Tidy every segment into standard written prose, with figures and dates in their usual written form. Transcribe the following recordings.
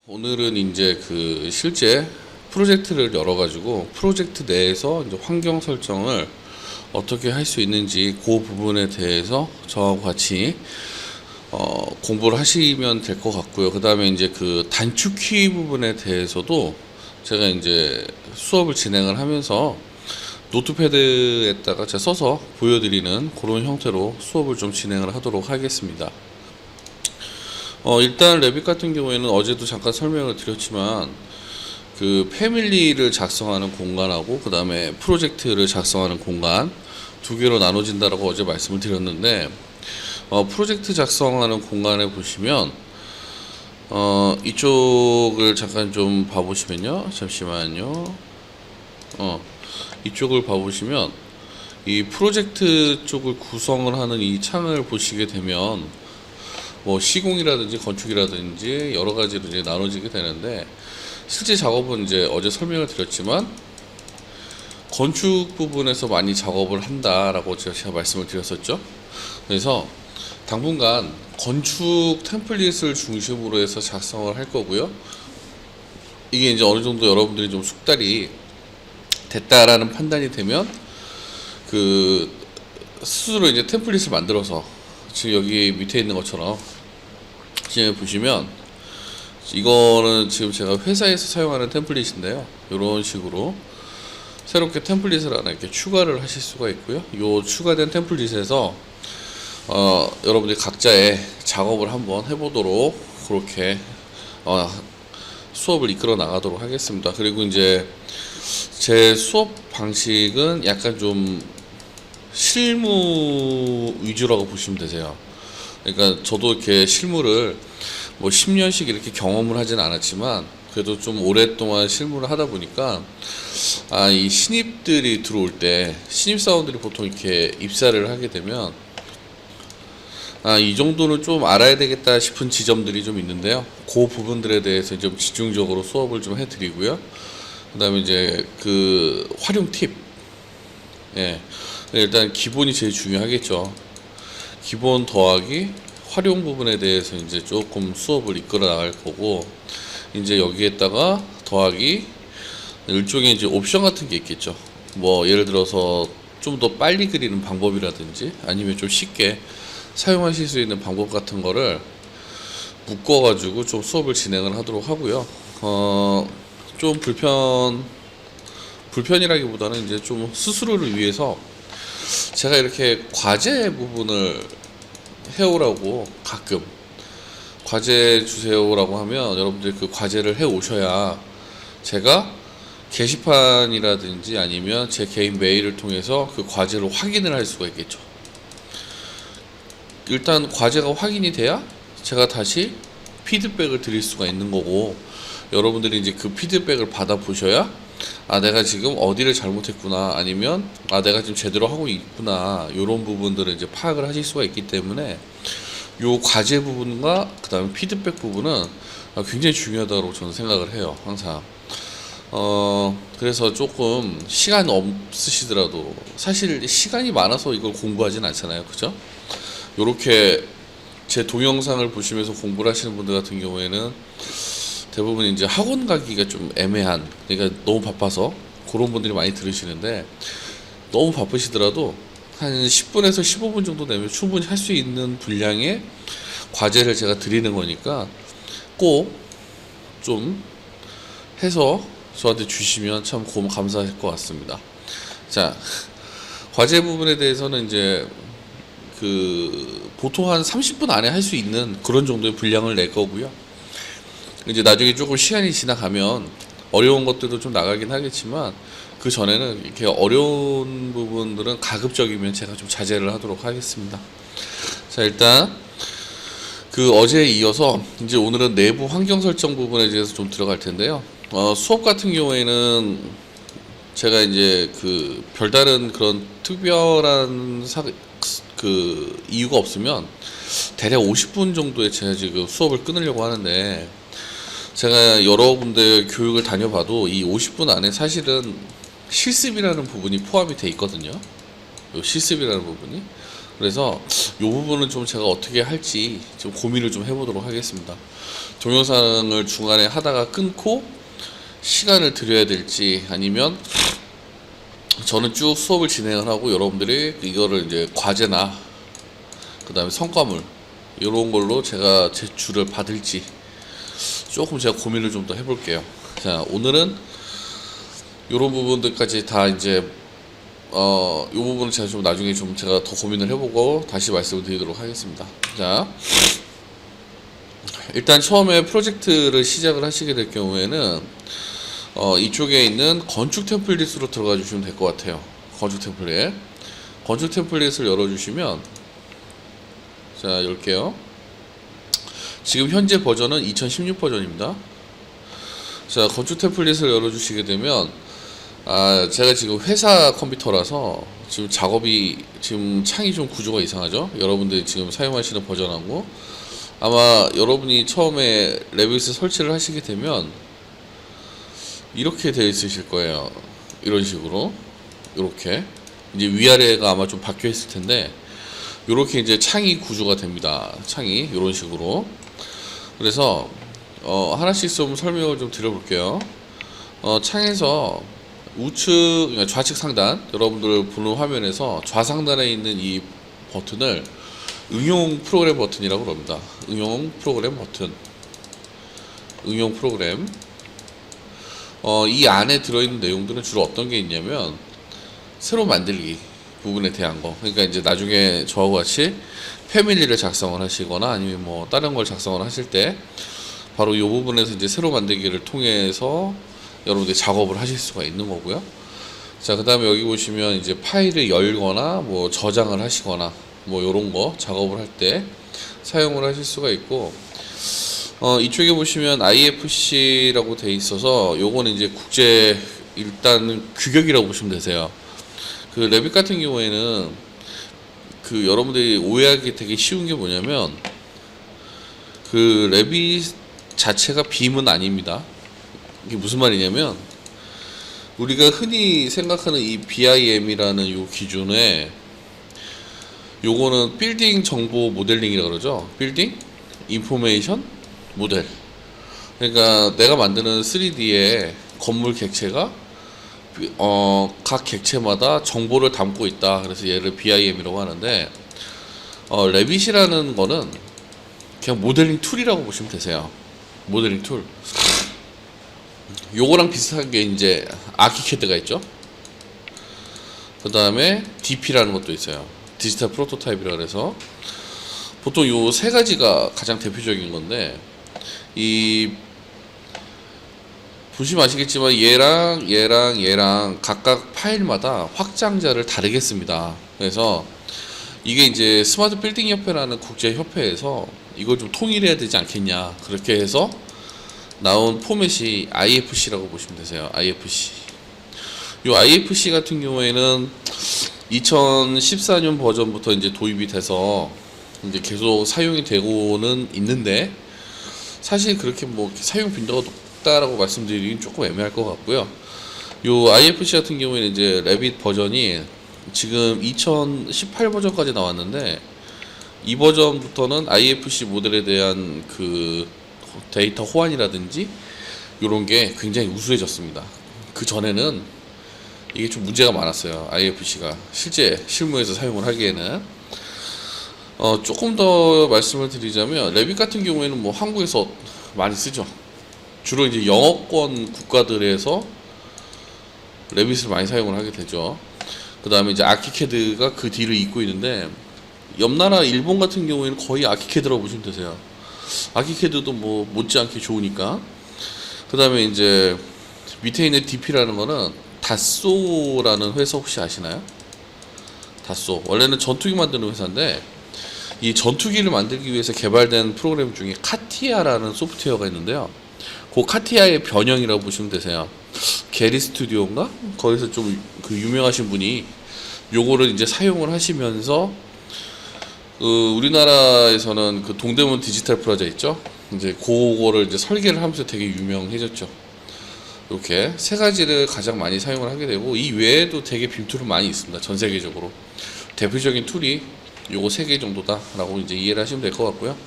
오늘은 이제 그 실제 프로젝트를 열어가지고 프로젝트 내에서 이제 환경 설정을 어떻게 할 수 있는지 그 부분에 대해서 저하고 같이 공부를 하시면 될 것 같고요. 그 다음에 이제 그 단축키 부분에 대해서도 제가 이제 수업을 진행을 하면서 노트패드에다가 제가 써서 보여드리는 그런 형태로 수업을 좀 진행을 하도록 하겠습니다. 일단 레빗 같은 경우에는 어제도 잠깐 설명을 드렸지만 그 패밀리를 작성하는 공간하고 그 다음에 프로젝트를 작성하는 공간 두 개로 나눠진다라고 어제 말씀을 드렸는데 프로젝트 작성하는 공간에 보시면 이쪽을 잠깐 좀 봐보시면요. 잠시만요. 이쪽을 봐보시면 이 프로젝트 쪽을 구성을 하는 이 창을 보시게 되면 뭐 시공이라든지 건축이라든지 여러 가지로 이제 나눠지게 되는데 실제 작업은 이제 어제 설명을 드렸지만 건축 부분에서 많이 작업을 한다라고 제가 말씀을 드렸었죠. 그래서 당분간 건축 템플릿을 중심으로 해서 작성을 할 거고요. 이게 이제 어느 정도 여러분들이 좀 숙달이 됐다라는 판단이 되면 그 스스로 이제 템플릿을 만들어서 지금 여기 밑에 있는 것처럼 지금 보시면 이거는 지금 제가 회사에서 사용하는 템플릿인데요. 이런 식으로 새롭게 템플릿을 하나 이렇게 추가를 하실 수가 있고요. 이 추가된 템플릿에서 여러분들이 각자의 작업을 한번 해보도록 그렇게 수업을 이끌어 나가도록 하겠습니다. 그리고 이제 제 수업 방식은 약간 좀 실무 위주라고 보시면 되세요. 그러니까 저도 이렇게 실무를 뭐 10년씩 이렇게 경험을 하진 않았지만 그래도 좀 오랫동안 실무를 하다 보니까 이 신입들이 들어올 때 신입사원들이 보통 이렇게 입사를 하게 되면 이 정도는 좀 알아야 되겠다 싶은 지점들이 좀 있는데요. 그 부분들에 대해서 좀 집중적으로 수업을 좀 해드리고요. 그 다음에 이제 그 활용 팁. 예. 일단 기본이 제일 중요하겠죠. 기본 더하기 활용 부분에 대해서 이제 조금 수업을 이끌어 나갈 거고, 이제 여기에다가 더하기 일종의 이제 옵션 같은 게 있겠죠. 뭐 예를 들어서 좀 더 빨리 그리는 방법이라든지 아니면 좀 쉽게 사용하실 수 있는 방법 같은 거를 묶어가지고 좀 수업을 진행을 하도록 하고요. 좀 불편이라기보다는 이제 좀 스스로를 위해서 제가 이렇게 과제 부분을 해오라고 가끔 과제 주세요라고 하면 여러분들이 그 과제를 해 오셔야 제가 게시판이라든지 아니면 제 개인 메일을 통해서 그 과제를 확인을 할 수가 있겠죠. 일단 과제가 확인이 돼야 제가 다시 피드백을 드릴 수가 있는 거고, 여러분들이 이제 그 피드백을 받아 보셔야 내가 지금 어디를 잘못했구나, 아니면 내가 지금 제대로 하고 있구나, 이런 부분들을 이제 파악을 하실 수가 있기 때문에 요 과제 부분과 그 다음에 피드백 부분은 굉장히 중요하다고 저는 생각을 해요, 항상. 그래서 조금 시간 없으시더라도, 사실 시간이 많아서 이걸 공부하진 않잖아요, 그죠? 요렇게 제 동영상을 보시면서 공부를 하시는 분들 같은 경우에는 대부분 이제 학원 가기가 좀 애매한, 그러니까 너무 바빠서 그런 분들이 많이 들으시는데, 너무 바쁘시더라도 한 10분에서 15분 정도 되면 충분히 할 수 있는 분량의 과제를 제가 드리는 거니까 꼭 좀 해서 저한테 주시면 참 감사할 것 같습니다. 자, 과제 부분에 대해서는 이제 그 보통 한 30분 안에 할 수 있는 그런 정도의 분량을 낼 거고요. 이제 나중에 조금 시간이 지나가면 어려운 것들도 좀 나가긴 하겠지만 그 전에는 이렇게 어려운 부분들은 가급적이면 제가 좀 자제를 하도록 하겠습니다. 자, 일단 그 어제에 이어서 이제 오늘은 내부 환경 설정 부분에 대해서 좀 들어갈 텐데요. 수업 같은 경우에는 제가 이제 그 별다른 그런 특별한 그 이유가 없으면 대략 50분 정도에 제가 지금 수업을 끊으려고 하는데, 제가 여러 군데 교육을 다녀봐도 이 50분 안에 사실은 실습이라는 부분이 포함이 돼 있거든요. 요 실습이라는 부분이. 그래서 이 부분은 좀 제가 어떻게 할지 좀 고민을 좀 해보도록 하겠습니다. 동영상을 중간에 하다가 끊고 시간을 들여야 될지, 아니면 저는 쭉 수업을 진행을 하고 여러분들이 이거를 이제 과제나 그 다음에 성과물 이런 걸로 제가 제출을 받을지 조금 제가 고민을 좀 더 해볼게요. 자, 오늘은 이런 부분들까지 다 이제 이 부분은 제가 좀 나중에 좀 제가 더 고민을 해보고 다시 말씀을 드리도록 하겠습니다. 자, 일단 처음에 프로젝트를 시작을 하시게 될 경우에는 이쪽에 있는 건축 템플릿으로 들어가 주시면 될 것 같아요. 건축 템플릿을 열어주시면, 자, 열게요. 지금 현재 버전은 2016 버전입니다. 자, 건축 템플릿을 열어주시게 되면, 제가 지금 회사 컴퓨터라서 지금 작업이, 지금 창이 좀 구조가 이상하죠? 여러분들이 지금 사용하시는 버전하고, 아마 여러분이 처음에 레빗을 설치를 하시게 되면 이렇게 되어 있으실 거예요. 이런 식으로, 이렇게 이제 위아래가 아마 좀 바뀌어 있을 텐데, 이렇게 이제 창이 구조가 됩니다. 창이 이런 식으로. 그래서 하나씩 좀 설명을 좀 드려볼게요. 창에서 우측, 그러니까 좌측 상단, 여러분들 보는 화면에서 좌상단에 있는 이 버튼을 응용 프로그램 버튼이라고 합니다. 응용 프로그램 버튼. 응용 프로그램. 이 안에 들어있는 내용들은 주로 어떤 게 있냐면, 새로 만들기 부분에 대한 거. 그러니까 이제 나중에 저하고 같이 패밀리를 작성을 하시거나 아니면 뭐 다른 걸 작성을 하실 때 바로 이 부분에서 이제 새로 만들기를 통해서 여러분들이 작업을 하실 수가 있는 거고요. 자, 그 다음에 여기 보시면 이제 파일을 열거나 뭐 저장을 하시거나 뭐 요런 거 작업을 할 때 사용을 하실 수가 있고, 이쪽에 보시면 IFC라고 돼 있어서 요거는 이제 국제 일단 규격이라고 보시면 되세요. 그 레빗 같은 경우에는 그 여러분들이 오해하기 되게 쉬운 게 뭐냐면, 그 레빗 자체가 빔은 아닙니다. 이게 무슨 말이냐면, 우리가 흔히 생각하는 이 BIM이라는 요 기준에 요거는 빌딩 정보 모델링이라고 그러죠. 빌딩 인포메이션 모델. 그러니까 내가 만드는 3D의 건물 객체가 각 객체마다 정보를 담고 있다. 그래서 얘를 BIM이라고 하는데, 레빗이라는 거는 그냥 모델링 툴이라고 보시면 되세요. 모델링 툴. 요거랑 비슷한 게 이제 아키캐드가 있죠. 그 다음에 DP라는 것도 있어요. 디지털 프로토타입이라 그래서 보통 요 세 가지가 가장 대표적인 건데, 이 보시면 아시겠지만 얘랑 각각 파일마다 확장자를 다르게 씁니다. 그래서 이게 이제 스마트 빌딩 협회라는 국제 협회에서 이걸 좀 통일해야 되지 않겠냐, 그렇게 해서 나온 포맷이 IFC라고 보시면 되세요. IFC. 요 IFC 같은 경우에는 2014년 버전부터 이제 도입이 돼서 이제 계속 사용이 되고는 있는데, 사실 그렇게 뭐 사용 빈도가 높다라고 말씀드리긴 조금 애매할 것 같고요. 요 IFC 같은 경우에는 이제 레빗 버전이 지금 2018 버전까지 나왔는데, 이 버전부터는 IFC 모델에 대한 그 데이터 호환이라든지 요런 게 굉장히 우수해졌습니다. 그 전에는 이게 좀 문제가 많았어요. IFC가 실제 실무에서 사용을 하기에는. 조금 더 말씀을 드리자면, 레빗 같은 경우에는 뭐 한국에서 많이 쓰죠. 주로 이제 영어권 국가들에서 레빗을 많이 사용을 하게 되죠. 그 다음에 이제 아키캐드가 그 뒤를 잇고 있는데, 옆나라 일본 같은 경우에는 거의 아키캐드라고 보시면 되세요. 아키캐드도 뭐 못지않게 좋으니까. 그 다음에 이제 밑에 있는 DP라는 거는 다쏘라는 회사 혹시 아시나요? 다쏘. 원래는 전투기 만드는 회사인데, 이 전투기를 만들기 위해서 개발된 프로그램 중에 카티아라는 소프트웨어가 있는데요. 그 카티아의 변형이라고 보시면 되세요. 게리 스튜디오인가? 거기서 좀 그 유명하신 분이 요거를 이제 사용을 하시면서, 우리나라에서는 그 동대문 디지털 프라자 있죠? 이제 그거를 이제 설계를 하면서 되게 유명해졌죠. 이렇게 세 가지를 가장 많이 사용을 하게 되고, 이 외에도 되게 빔 툴은 많이 있습니다. 전 세계적으로. 대표적인 툴이 요거 3개 정도다라고 이제 이해를 하시면 될 것 같고요.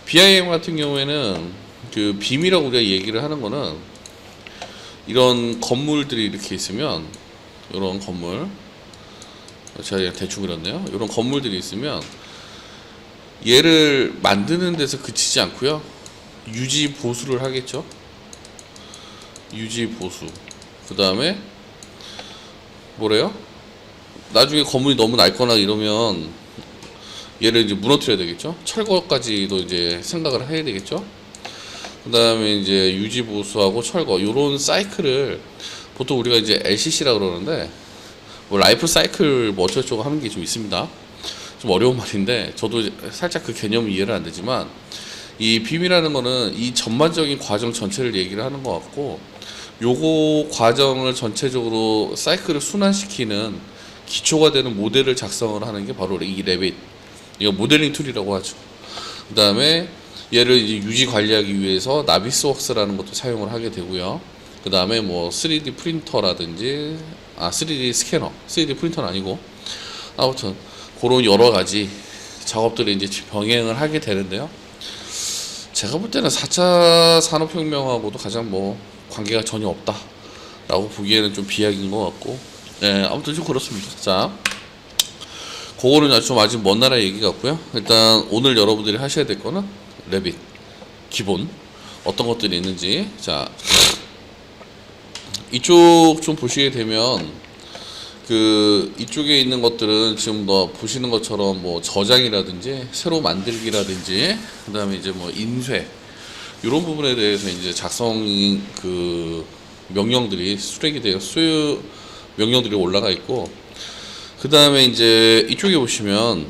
BIM 같은 경우에는 그 빔이라고 우리가 얘기를 하는 거는 이런 건물들이 이렇게 있으면, 이런 건물, 제가 그냥 대충 그렸네요. 이런 건물들이 있으면 얘를 만드는 데서 그치지 않고요, 유지 보수를 하겠죠. 유지 보수. 그 다음에 뭐래요? 나중에 건물이 너무 낡거나 이러면 얘를 이제 무너뜨려야 되겠죠. 철거까지도 이제 생각을 해야 되겠죠. 그 다음에 이제 유지 보수하고 철거, 요런 사이클을 보통 우리가 이제 LCC라 그러는데, 뭐 라이프 사이클 뭐 어쩌고저쩌고 하는 게 좀 있습니다. 좀 어려운 말인데 저도 살짝 그 개념이 이해를 안 되지만, 이 빔이라는 거는 이 전반적인 과정 전체를 얘기를 하는 것 같고, 요거 과정을 전체적으로 사이클을 순환시키는 기초가 되는 모델을 작성을 하는 게 바로 이 레빗, 이거 모델링 툴이라고 하죠. 그 다음에 얘를 이제 유지 관리하기 위해서 나비스웍스라는 것도 사용을 하게 되고요. 그 다음에 뭐 3D 프린터라든지 3D 스캐너, 3D 프린터는 아니고 아무튼 그런 여러 가지 작업들을 이제 병행을 하게 되는데요. 제가 볼 때는 4차 산업혁명하고도 가장 뭐 관계가 전혀 없다라고 보기에는 좀 비약인 것 같고, 네, 아무튼 좀 그렇습니다. 자, 그거는 좀 아직 먼 나라 얘기 같고요. 일단 오늘 여러분들이 하셔야 될 거는 레빗 기본 어떤 것들이 있는지, 자, 이쪽 좀 보시게 되면 그 이쪽에 있는 것들은 지금 뭐 보시는 것처럼 뭐 저장이라든지 새로 만들기라든지, 그 다음에 이제 뭐 인쇄, 이런 부분에 대해서 이제 작성 그 명령들이 수rek이 되어 수요 명령들이 올라가 있고, 그 다음에 이제 이쪽에 보시면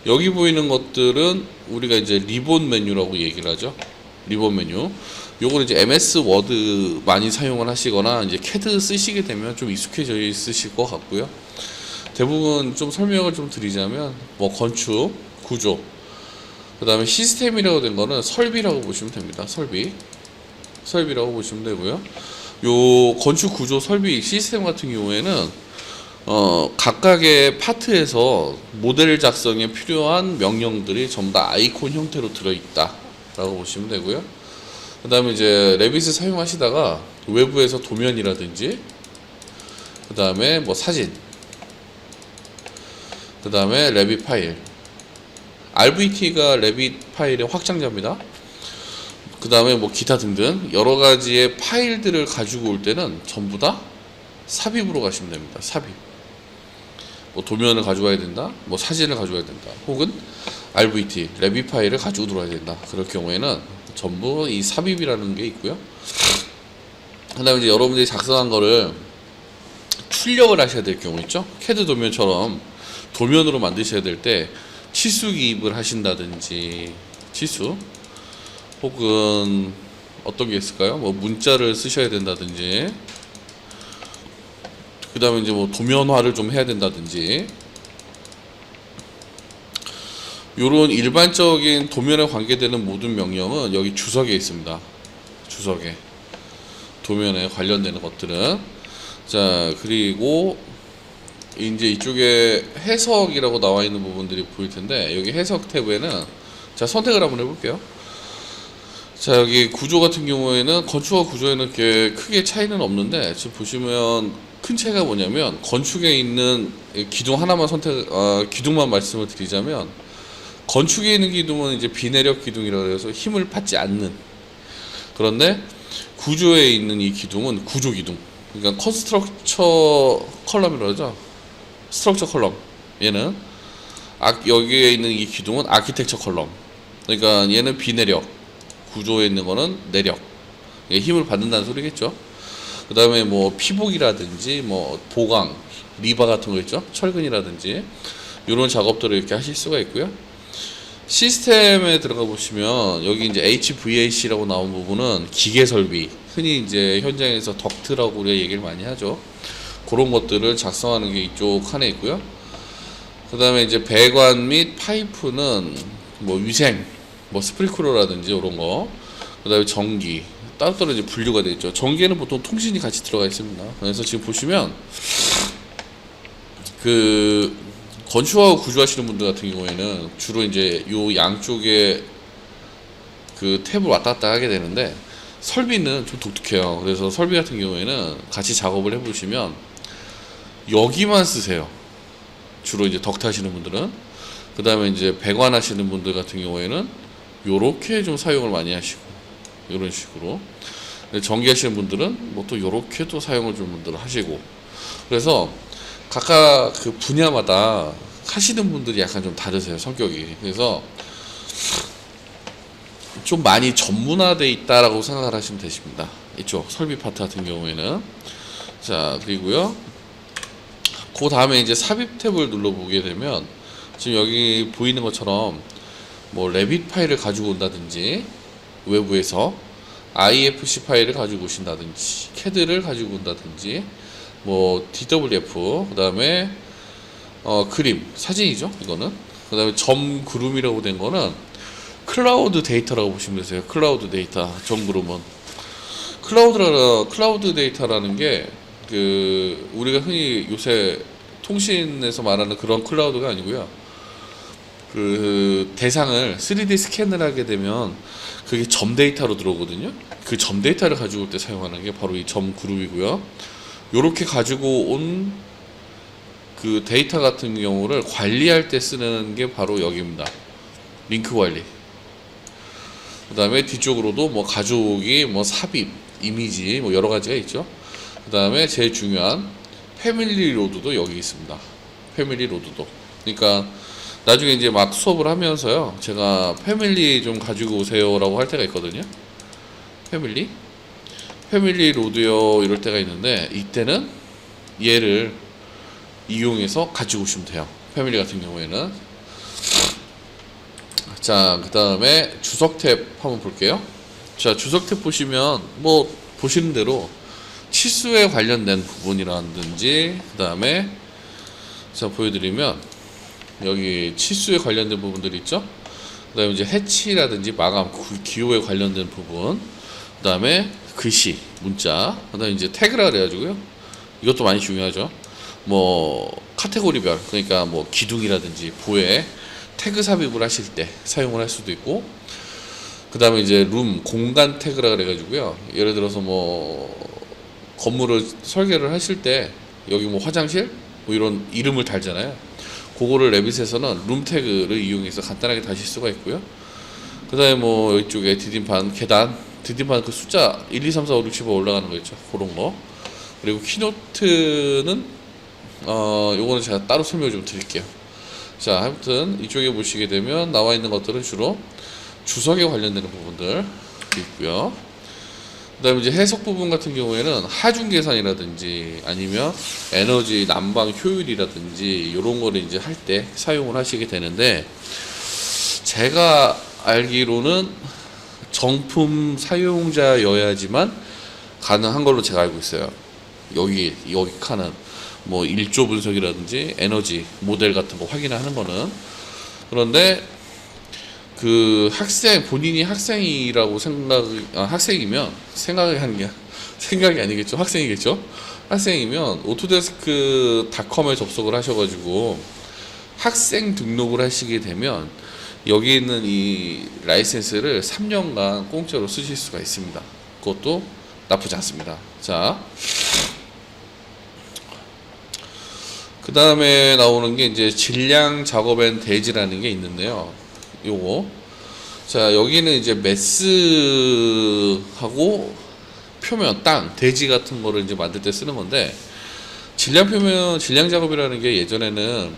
여기 보이는 것들은 우리가 이제 리본 메뉴라고 얘기를 하죠. 리본 메뉴. 요거는 이제 MS 워드 많이 사용을 하시거나 이제 CAD 쓰시게 되면 좀 익숙해져 있으실 것 같고요. 대부분 좀 설명을 좀 드리자면 뭐 건축, 구조, 그 다음에 시스템이라고 된 거는 설비라고 보시면 됩니다. 설비라고 보시면 되고요. 요 건축, 구조, 설비, 시스템 같은 경우에는 각각의 파트에서 모델 작성에 필요한 명령들이 전부 다 아이콘 형태로 들어있다 라고 보시면 되고요. 그 다음에 이제 레빗을 사용하시다가 외부에서 도면이라든지, 그 다음에 뭐 사진, 그 다음에 레빗 파일, RVT가 레빗 파일의 확장자입니다. 그 다음에 뭐 기타 등등 여러 가지의 파일들을 가지고 올 때는 전부 다 삽입으로 가시면 됩니다. 삽입. 뭐 도면을 가져와야 된다, 뭐 사진을 가져와야 된다, 혹은 RVT, 레빗 파일을 가지고 들어와야 된다. 그럴 경우에는 전부 이 삽입이라는 게 있고요. 그 다음에 이제 여러분들이 작성한 거를 출력을 하셔야 될 경우 있죠. CAD 도면처럼 도면으로 만드셔야 될 때 치수 기입을 하신다든지, 치수, 혹은 어떤 게 있을까요? 뭐 문자를 쓰셔야 된다든지, 그 다음에 이제 뭐 도면화를 좀 해야 된다든지, 요런 일반적인 도면에 관계되는 모든 명령은 여기 주석에 있습니다. 주석에 도면에 관련되는 것들은. 자, 그리고 이제 이쪽에 해석이라고 나와 있는 부분들이 보일 텐데, 여기 해석 탭에는 자, 선택을 한번 해볼게요. 자, 여기 구조 같은 경우에는 건축과 구조에는 이렇게 크게 차이는 없는데, 지금 보시면 큰 차이가 뭐냐면, 건축에 있는 기둥 하나만 기둥만 말씀을 드리자면, 건축에 있는 기둥은 이제 비내력 기둥이라고 해서 힘을 받지 않는, 그런데 구조에 있는 이 기둥은 구조 기둥, 그러니까 컨스트럭처 컬럼이라고 하죠. 스트럭처 컬럼. 얘는 여기에 있는 이 기둥은 아키텍처 컬럼. 그러니까 얘는 비내력, 구조에 있는 거는 내력, 힘을 받는다는 소리겠죠. 그 다음에 뭐 피복이라든지 뭐 보강, 리바 같은 거 있죠. 철근이라든지 이런 작업들을 이렇게 하실 수가 있고요. 시스템에 들어가 보시면 여기 이제 HVAC라고 나온 부분은 기계 설비, 흔히 이제 현장에서 덕트라고 우리가 얘기를 많이 하죠. 그런 것들을 작성하는 게 이쪽 칸에 있고요. 그 다음에 이제 배관 및 파이프는 뭐 위생, 뭐 스프링클러라든지 이런 거, 그 다음에 전기 따로따로 이제 분류가 되어 있죠. 전기에는 보통 통신이 같이 들어가 있습니다. 그래서 지금 보시면 그 건축하고 구조하시는 분들 같은 경우에는 주로 이제 요 양쪽에 그 탭을 왔다 갔다 하게 되는데, 설비는 좀 독특해요. 그래서 설비 같은 경우에는 같이 작업을 해보시면 여기만 쓰세요. 주로 이제 덕트 하시는 분들은. 그 다음에 이제 배관 하시는 분들 같은 경우에는 요렇게 좀 사용을 많이 하시고, 이런 식으로. 전기 하시는 분들은 뭐 또 요렇게 또 사용을 좀 분들 하시고. 그래서 각각 그 분야마다 하시는 분들이 약간 좀 다르세요, 성격이. 그래서 좀 많이 전문화되어 있다라고 생각을 하시면 되십니다. 이쪽 설비 파트 같은 경우에는. 자, 그리고요, 그 다음에 이제 삽입 탭을 눌러보게 되면 지금 여기 보이는 것처럼 뭐 레빗 파일을 가지고 온다든지, 외부에서 IFC 파일을 가지고 오신다든지, CAD를 가지고 온다든지, 뭐 DWF, 그 다음에 그림, 사진이죠, 이거는. 그 다음에 점 그룹이라고 된 거는 클라우드 데이터라고 보시면 되세요. 클라우드 데이터, 점 그룹은. 클라우드 데이터라는 게 그 우리가 흔히 요새 통신에서 말하는 그런 클라우드가 아니고요. 그 대상을 3D 스캔을 하게 되면 그게 점 데이터로 들어오거든요. 그 점 데이터를 가지고 올 때 사용하는 게 바로 이 점 그룹이고요. 요렇게 가지고 온 그 데이터 같은 경우를 관리할 때 쓰는 게 바로 여기입니다. 링크 관리. 그 다음에 뒤쪽으로도 뭐 가족이 뭐 삽입, 이미지 뭐 여러 가지가 있죠. 그 다음에 제일 중요한 패밀리 로드도 여기 있습니다. 패밀리 로드도. 그러니까 나중에 이제 막 수업을 하면서요, 제가 패밀리 좀 가지고 오세요라고 할 때가 있거든요. 패밀리 로드요, 이럴 때가 있는데, 이때는 얘를 이용해서 가지고 오시면 돼요. 패밀리 같은 경우에는. 자, 그 다음에 주석 탭 한번 볼게요. 자, 주석 탭 보시면 뭐 보시는 대로 치수에 관련된 부분이라든지, 그 다음에 자 보여드리면 여기 치수에 관련된 부분들이 있죠. 그 다음에 이제 해치라든지 마감, 기호에 관련된 부분, 그 다음에 글씨, 문자, 그 다음에 이제 태그라 그래가지고요. 이것도 많이 중요하죠. 뭐 카테고리별, 그러니까 뭐 기둥이라든지 보에 태그 삽입을 하실 때 사용을 할 수도 있고, 그 다음에 이제 룸, 공간 태그라 그래가지고요. 예를 들어서 뭐 건물을 설계를 하실 때 여기 뭐 화장실 뭐 이런 이름을 달잖아요. 그거를 레빗에서는 룸 태그를 이용해서 간단하게 다실 수가 있고요. 그 다음에 뭐 이쪽에 디딤판, 계단, 디딤판 그 숫자 1, 2, 3, 4, 5, 6, 7, 8 올라가는 거 있죠. 그런 거. 그리고 키노트는 요거는 제가 따로 설명 좀 드릴게요. 자, 아무튼 이쪽에 보시게 되면 나와 있는 것들은 주로 주석에 관련되는 부분들 있고요. 그 다음에 이제 해석 부분 같은 경우에는 하중 계산이라든지 아니면 에너지 난방 효율이라든지 이런 거를 이제 할 때 사용을 하시게 되는데, 제가 알기로는 정품 사용자여야지만 가능한 걸로 제가 알고 있어요. 여기 칸은 뭐 일조 분석이라든지 에너지 모델 같은 거 확인하는 거는. 그런데 그 학생, 본인이 학생이라고 학생이면 생각이 아니겠죠. 학생이겠죠. 학생이면 오토데스크닷컴에 접속을 하셔가지고 학생 등록을 하시게 되면 여기 있는 이 라이센스를 3년간 공짜로 쓰실 수가 있습니다. 그것도 나쁘지 않습니다. 자, 그 다음에 나오는 게 이제 질량 작업 앤 대지라는 게 있는데요. 요거. 자, 여기는 이제 메스하고 표면, 땅, 대지 같은 거를 이제 만들 때 쓰는 건데, 질량 작업이라는 게 예전에는,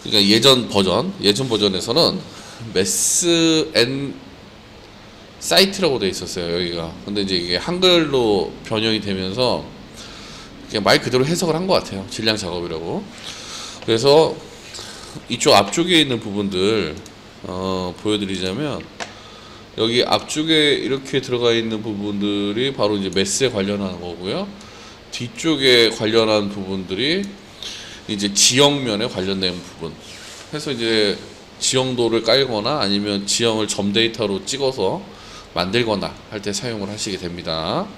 그러니까 예전 버전에서는 메스 앤 사이트라고 돼 있었어요, 여기가. 근데 이제 이게 한글로 변형이 되면서 그냥 말 그대로 해석을 한 것 같아요. 질량 작업이라고. 그래서 이쪽 앞쪽에 있는 부분들 보여드리자면, 여기 앞쪽에 이렇게 들어가 있는 부분들이 바로 이제 메스에 관련한 거고요. 뒤쪽에 관련한 부분들이 이제 지형면에 관련된 부분. 해서 이제 지형도를 깔거나 아니면 지형을 점 데이터로 찍어서 만들거나 할 때 사용을 하시게 됩니다.